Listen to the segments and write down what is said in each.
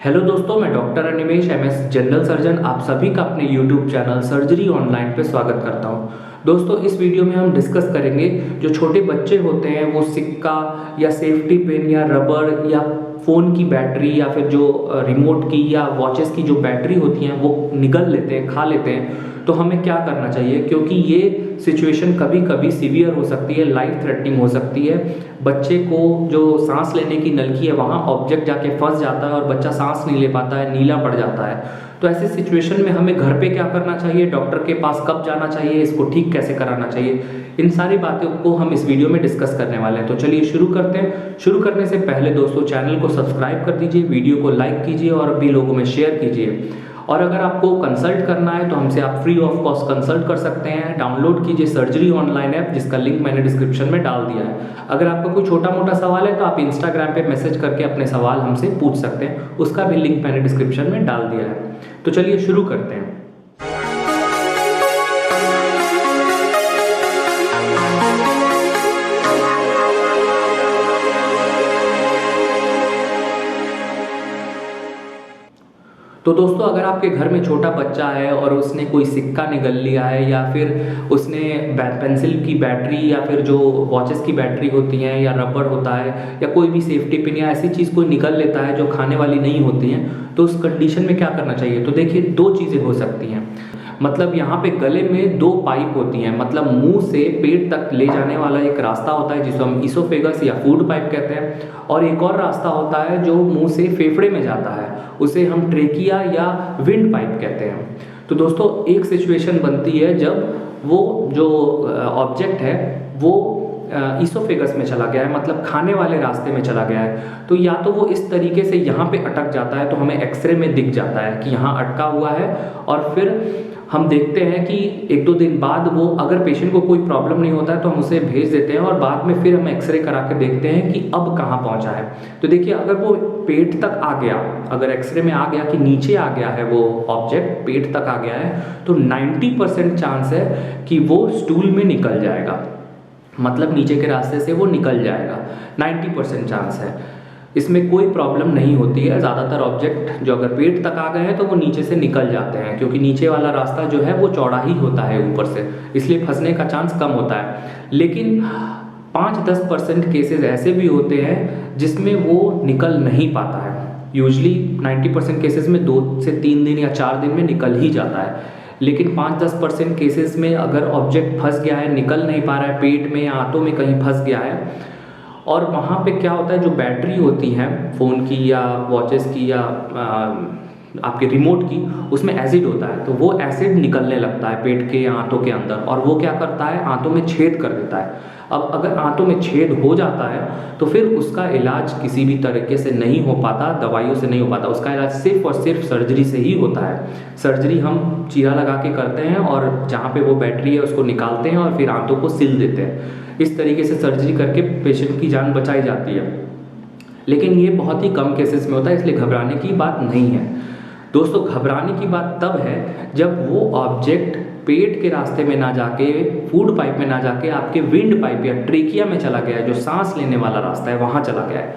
Hello दोस्तों, मैं doctor Animesh MS general surgeon आप सभी का अपने यूट्यूब चैनल सर्जरी ऑनलाइन पे स्वागत करता हूं। दोस्तों, इस वीडियो में हम डिस्कस करेंगे जो छोटे बच्चे होते हैं वो सिक्का या सेफ्टी पिन या रबर या फ़ोन की बैटरी या फिर जो रिमोट की या वॉचेस की जो बैटरी होती हैं वो निगल लेते हैं, खा लेते हैं। तो हमें क्या करना चाहिए, क्योंकि ये सिचुएशन कभी कभी सीवियर हो सकती है, लाइफ थ्रेटनिंग हो सकती है। बच्चे को जो सांस लेने की नलकी है वहाँ ऑब्जेक्ट जाके फंस जाता है और बच्चा सांस नहीं ले पाता है, नीला पड़ जाता है। तो ऐसी सिचुएशन में हमें घर पे क्या करना चाहिए, डॉक्टर के पास कब जाना चाहिए, इसको ठीक कैसे कराना चाहिए, इन सारी बातों को हम इस वीडियो में डिस्कस करने वाले हैं। तो चलिए शुरू करते हैं। शुरू करने से पहले दोस्तों चैनल को सब्सक्राइब कर दीजिए, वीडियो को लाइक कीजिए और भी लोगों में शेयर कीजिए। और अगर आपको कंसल्ट करना है तो हमसे आप फ्री ऑफ कॉस्ट कंसल्ट कर सकते हैं। डाउनलोड कीजिए सर्जरी ऑनलाइन ऐप, जिसका लिंक मैंने डिस्क्रिप्शन में डाल दिया है। अगर आपका कोई छोटा मोटा सवाल है तो आप इंस्टाग्राम पे मैसेज करके अपने सवाल हमसे पूछ सकते हैं, उसका भी लिंक मैंने डिस्क्रिप्शन में डाल दिया है। तो चलिए शुरू करते हैं। तो दोस्तों, अगर आपके घर में छोटा बच्चा है और उसने कोई सिक्का निगल लिया है या फिर उसने पेंसिल की बैटरी या फिर जो वॉचेस की बैटरी होती हैं या रबर होता है या कोई भी सेफ्टी पिन या ऐसी चीज़ कोई निगल लेता है जो खाने वाली नहीं होती हैं, तो उस कंडीशन में क्या करना चाहिए। तो देखिए, दो चीज़ें हो सकती हैं। मतलब यहाँ पे गले में दो पाइप होती हैं, मतलब मुंह से पेट तक ले जाने वाला एक रास्ता होता है जिसको हम इसोफेगस या फूड पाइप कहते हैं, और एक और रास्ता होता है जो मुंह से फेफड़े में जाता है, उसे हम ट्रेकिया या विंड पाइप कहते हैं। तो दोस्तों, एक सिचुएशन बनती है जब वो जो ऑब्जेक्ट है वो इसोफेगस में चला गया है, मतलब खाने वाले रास्ते में चला गया है। तो या तो वो इस तरीके से यहाँ पे अटक जाता है, तो हमें एक्सरे में दिख जाता है कि यहाँ अटका हुआ है, और फिर हम देखते हैं कि एक दो दिन बाद वो, अगर पेशेंट को कोई प्रॉब्लम नहीं होता है तो हम उसे भेज देते हैं और बाद में फिर हम एक्सरे करा के देखते हैं कि अब कहाँ पहुँचा है। तो देखिए, अगर वो पेट तक आ गया, अगर एक्सरे में आ गया कि नीचे आ गया है वो ऑब्जेक्ट, पेट तक आ गया है, तो 90% चांस है कि वो स्टूल में निकल जाएगा, मतलब नीचे के रास्ते से वो निकल जाएगा। 90% चांस है, इसमें कोई प्रॉब्लम नहीं होती है। ज़्यादातर ऑब्जेक्ट जो अगर पेट तक आ गए हैं तो वो नीचे से निकल जाते हैं, क्योंकि नीचे वाला रास्ता जो है वो चौड़ा ही होता है ऊपर से, इसलिए फंसने का चांस कम होता है। लेकिन 5-10% केसेस ऐसे भी होते हैं जिसमें वो निकल नहीं पाता है। यूजली 90% केसेस में 2 से 3 दिन या 4 दिन में निकल ही जाता है। लेकिन 5-10% केसेस में अगर ऑब्जेक्ट फंस गया है, निकल नहीं पा रहा है, पेट में या आंतों में कहीं फंस गया है, और वहाँ पे क्या होता है, जो बैटरी होती है फ़ोन की या वॉचेस की या आपके रिमोट की, उसमें एसिड होता है, तो वो एसिड निकलने लगता है पेट के या आंतों के अंदर, और वो क्या करता है, आंतों में छेद कर देता है। अब अगर आंतों में छेद हो जाता है तो फिर उसका इलाज किसी भी तरीके से नहीं हो पाता, दवाइयों से नहीं हो पाता, उसका इलाज सिर्फ और सिर्फ सर्जरी से ही होता है। सर्जरी हम चीरा लगा के करते हैं और जहाँ पे वो बैटरी है उसको निकालते हैं और फिर आंतों को सिल देते हैं। इस तरीके से सर्जरी करके पेशेंट की जान बचाई जाती है, लेकिन ये बहुत ही कम केसेस में होता है, इसलिए घबराने की बात नहीं है। दोस्तों, घबराने की बात तब है जब वो ऑब्जेक्ट पेट के रास्ते में ना जाके, फूड पाइप में ना जाके आपके विंड पाइप या ट्रेकिया में चला गया है, जो सांस लेने वाला रास्ता है वहाँ चला गया है,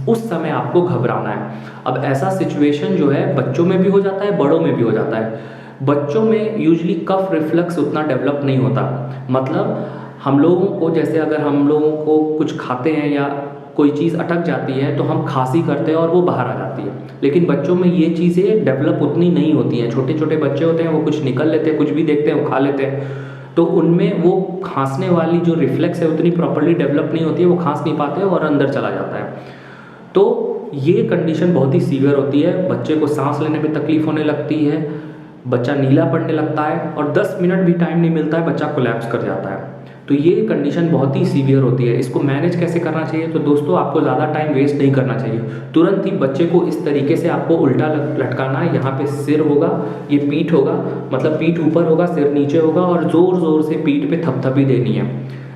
उस समय आपको घबराना है। अब ऐसा सिचुएशन जो है बच्चों में भी हो जाता है, बड़ों में भी हो जाता है। बच्चों में यूजली कफ रिफ्लक्स उतना डेवलप नहीं होता, मतलब हम लोगों को, जैसे अगर हम लोगों को कुछ खाते हैं या कोई चीज़ अटक जाती है तो हम खांसी करते हैं और वो बाहर आ जाती है, लेकिन बच्चों में ये चीज़ें डेवलप उतनी नहीं होती हैं। छोटे छोटे बच्चे होते हैं, वो कुछ निकल लेते हैं, कुछ भी देखते हैं वो खा लेते हैं, तो उनमें वो खांसने वाली जो रिफ्लेक्स है उतनी प्रॉपर्ली डेवलप नहीं होती है, वो खांस नहीं पाते और अंदर चला जाता है। तो ये कंडीशन बहुत ही सीवियर होती है, बच्चे को सांस लेने में तकलीफ होने लगती है, बच्चा नीला पड़ने लगता है और 10 मिनट भी टाइम नहीं मिलता है, बच्चा कोलैप्स कर जाता है। तो ये कंडीशन बहुत ही सीवियर होती है। इसको मैनेज कैसे करना चाहिए, तो दोस्तों आपको ज़्यादा टाइम वेस्ट नहीं करना चाहिए। तुरंत ही बच्चे को इस तरीके से आपको उल्टा लटकाना है। यहाँ पे सिर होगा, ये पीठ होगा, मतलब पीठ ऊपर होगा, सिर नीचे होगा, और ज़ोर ज़ोर से पीठ पे थपथपी देनी है।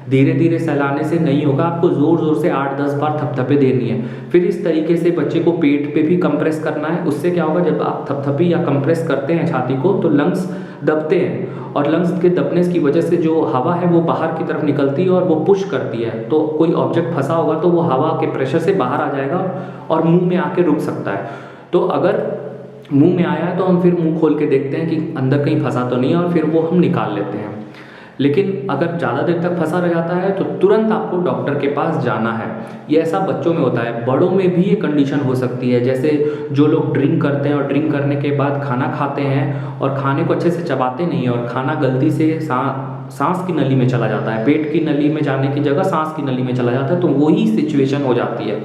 धीरे धीरे सहलाने से नहीं होगा, आपको ज़ोर ज़ोर से 8-10 बार थपथपे देनी है। फिर इस तरीके से बच्चे को पेट पे भी कंप्रेस करना है। उससे क्या होगा, जब आप थपथपी या कंप्रेस करते हैं छाती को तो लंग्स दबते हैं, और लंग्स के दबने की वजह से जो हवा है वो बाहर की तरफ निकलती है और वो पुश करती है। तो कोई ऑब्जेक्ट फंसा होगा तो वो हवा के प्रेशर से बाहर आ जाएगा और मुंह में आके रुक सकता है। तो अगर मुंह में आया है तो हम फिर मुंह खोल के देखते हैं कि अंदर कहीं फंसा तो नहीं है और फिर वो हम निकाल लेते हैं। लेकिन अगर ज़्यादा देर तक फंसा रह जाता है तो तुरंत आपको डॉक्टर के पास जाना है। ये ऐसा बच्चों में होता है, बड़ों में भी ये कंडीशन हो सकती है। जैसे जो लोग ड्रिंक करते हैं और ड्रिंक करने के बाद खाना खाते हैं और खाने को अच्छे से चबाते नहीं हैं और खाना गलती से सांस की नली में चला जाता है, पेट की नली में जाने की जगह सांस की नली में चला जाता है, तो वही सिचुएशन हो जाती है।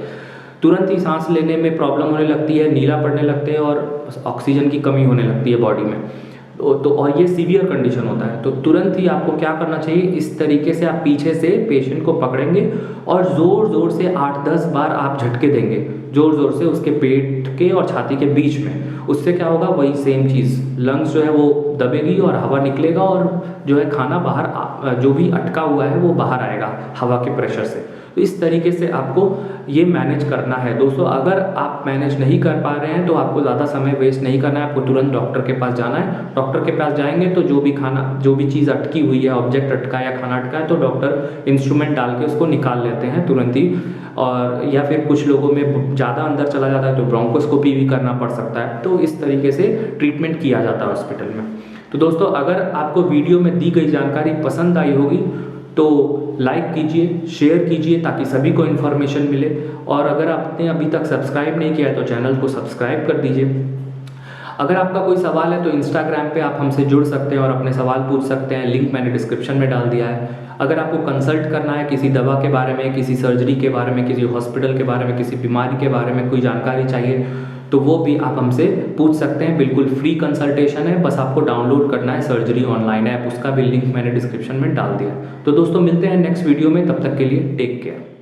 तुरंत ही सांस लेने में प्रॉब्लम होने लगती है, नीला पड़ने लगते हैं और ऑक्सीजन की कमी होने लगती है बॉडी में। तो और ये सीवियर कंडीशन होता है। तो तुरंत ही आपको क्या करना चाहिए, इस तरीके से आप पीछे से पेशेंट को पकड़ेंगे और ज़ोर ज़ोर से 8-10 बार आप झटके देंगे, ज़ोर ज़ोर से उसके पेट के और छाती के बीच में। उससे क्या होगा, वही सेम चीज़, लंग्स जो है वो दबेगी और हवा निकलेगा और जो है खाना बाहर जो भी अटका हुआ है वो बाहर आएगा हवा के प्रेशर से। तो इस तरीके से आपको ये मैनेज करना है दोस्तों। अगर आप मैनेज नहीं कर पा रहे हैं तो आपको ज़्यादा समय वेस्ट नहीं करना है, आपको तुरंत डॉक्टर के पास जाना है। डॉक्टर के पास जाएंगे तो जो भी चीज़ अटकी हुई है, ऑब्जेक्ट अटका है या खाना अटका है, तो डॉक्टर इंस्ट्रूमेंट डाल के उसको निकाल लेते हैं तुरंत ही। और या फिर कुछ लोगों में ज़्यादा अंदर चला जाता है तो ब्रोंकोस्कोपी भी करना पड़ सकता है। तो इस तरीके से ट्रीटमेंट किया जाता है हॉस्पिटल में। तो दोस्तों, अगर आपको वीडियो में दी गई जानकारी पसंद आई होगी तो लाइक कीजिए, शेयर कीजिए ताकि सभी को इन्फॉर्मेशन मिले। और अगर आपने अभी तक सब्सक्राइब नहीं किया है तो चैनल को सब्सक्राइब कर दीजिए। अगर आपका कोई सवाल है तो इंस्टाग्राम पे आप हमसे जुड़ सकते हैं और अपने सवाल पूछ सकते हैं, लिंक मैंने डिस्क्रिप्शन में डाल दिया है। अगर आपको कंसल्ट करना है किसी दवा के बारे में, किसी सर्जरी के बारे में, किसी हॉस्पिटल के बारे में, किसी बीमारी के बारे में कोई जानकारी चाहिए तो वो भी आप हमसे पूछ सकते हैं। बिल्कुल फ्री कंसल्टेशन है, बस आपको डाउनलोड करना है सर्जरी ऑनलाइन ऐप, उसका भी लिंक मैंने डिस्क्रिप्शन में डाल दिया। तो दोस्तों, मिलते हैं नेक्स्ट वीडियो में, तब तक के लिए टेक केयर।